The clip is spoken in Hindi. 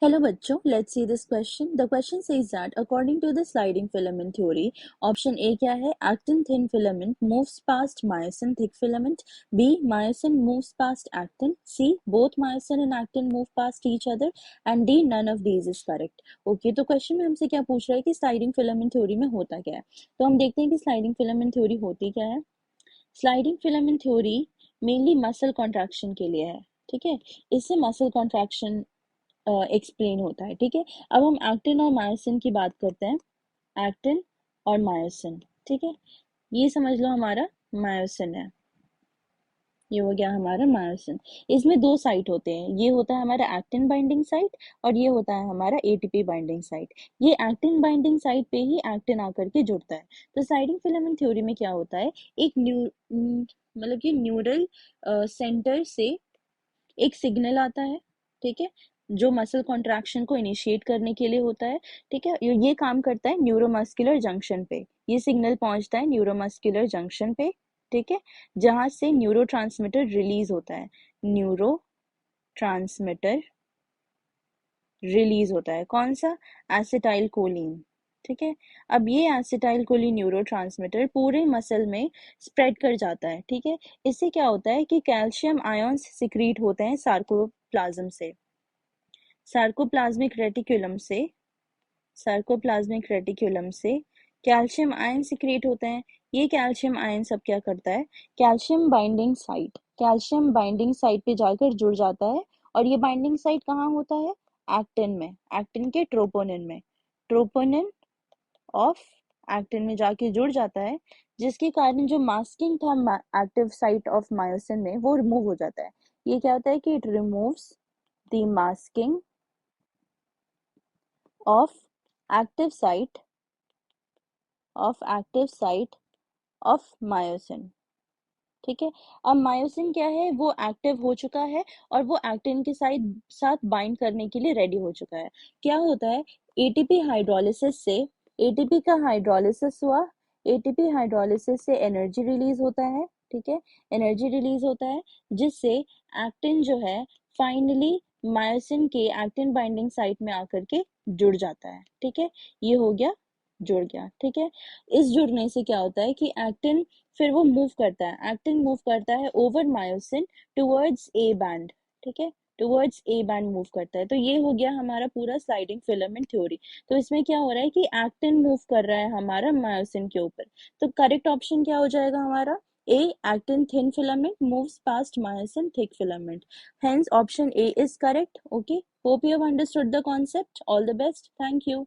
Hello बच्चों, let's see this question. The question says that according to the sliding filament theory, option A क्या है? Actin thin filament moves past myosin thick filament. B, myosin moves past actin. C, both myosin and actin move past each other. And D, none of these is correct. Okay, तो क्वेश्चन में हमसे क्या पूछ रहा है कि स्लाइडिंग फिलामेंट थ्योरी में होता क्या है. तो हम देखते हैं कि स्लाइडिंग फिलामेंट थ्योरी होती क्या है. Sliding filament theory mainly muscle contraction के लिए है. ठीक है, इससे मसल कॉन्ट्रैक्शन एक्सप्लेन होता है. ठीक है, अब हम एक्टिन और मायोसिन की बात करते हैं. एक्टिन और मायोसिन, ठीक है, ये समझ लो हमारा मायोसिन है. ये हो गया हमारा मायोसिन. इसमें दो साइट होते हैं. ये होता है हमारा एक्टिन बाइंडिंग साइट और ये होता है हमारा एटीपी बाइंडिंग साइट. ये एक्टिन बाइंडिंग साइट पे ही एक्टिन आकर के जुड़ता है. तो स्लाइडिंग फिलामेंट थ्योरी में क्या होता है, एक मतलब कि न्यूरल सेंटर से एक सिग्नल आता है. ठीक है, जो मसल कॉन्ट्रैक्शन को इनिशिएट करने के लिए होता है. ठीक है, ये काम करता है न्यूरोमस्कुलर जंक्शन पे. ये सिग्नल पहुंचता है न्यूरोमस्कुलर जंक्शन पे. ठीक है, जहां से न्यूरो रिलीज होता है. न्यूरो रिलीज होता है. कौन सा? Acetyl choline. ठीक है, अब ये एसिटाइल कोलिन न्यूरो पूरे मसल में स्प्रेड कर जाता है. ठीक है, इससे क्या होता है कि कैल्शियम आयंस सिक्रीट होते हैं सार्कोप्लाज्म से. सार्कोप्लाज्मिक रेटिक्यूलम से कैल्शियम आयन सिक्रिएट होते हैं. ये कैल्शियम आयन सब क्या करता है, कैल्शियम बाइंडिंग साइट पे जाकर जुड़ जाता है. और ये बाइंडिंग साइट कहाँ होता है? एक्टिन में, एक्टिन के ट्रोपोनिन ऑफ एक्टिन में जाके जुड़ जाता है, जिसके कारण जो मास्किंग था एक्टिव साइट ऑफ मायोसिन में वो रिमूव हो जाता है. ये क्या होता है कि it removes the masking of active site of myosin. ठीक है, अब मायोसिन क्या है, वो एक्टिव हो चुका है और वो एक्टिन के साथ बाइंड करने के लिए रेडी हो चुका है. क्या होता है, एटीपी हाइड्रोलिसिस से एटीपी का हाइड्रोलिसिस हुआ. एटीपी हाइड्रोलिसिस से एनर्जी रिलीज होता है. ठीक है, एनर्जी रिलीज होता है जिससे एक्टिन जो है फाइनली मायोसिन के एक्टिन बाइंडिंग साइट में आकर के जुड़ जाता है. ठीक है, ये हो गया, जुड़ गया. ठीक है, इस जुड़ने से क्या होता है कि एक्टिन फिर वो एक्टिन मूव करता है over myosin towards A band. ठीक है, टुवर्ड्स ए बैंड मूव करता है. तो ये हो गया हमारा पूरा स्लाइडिंग फिलामेंट थ्योरी. तो इसमें क्या हो रहा है कि एक्टिन मूव कर रहा है हमारा मायोसिन के ऊपर. तो करेक्ट ऑप्शन क्या हो जाएगा हमारा? ए, actin thin filament moves past myosin thick filament. Hence option A is correct. Okay, hope you have understood the concept. All the best. Thank you.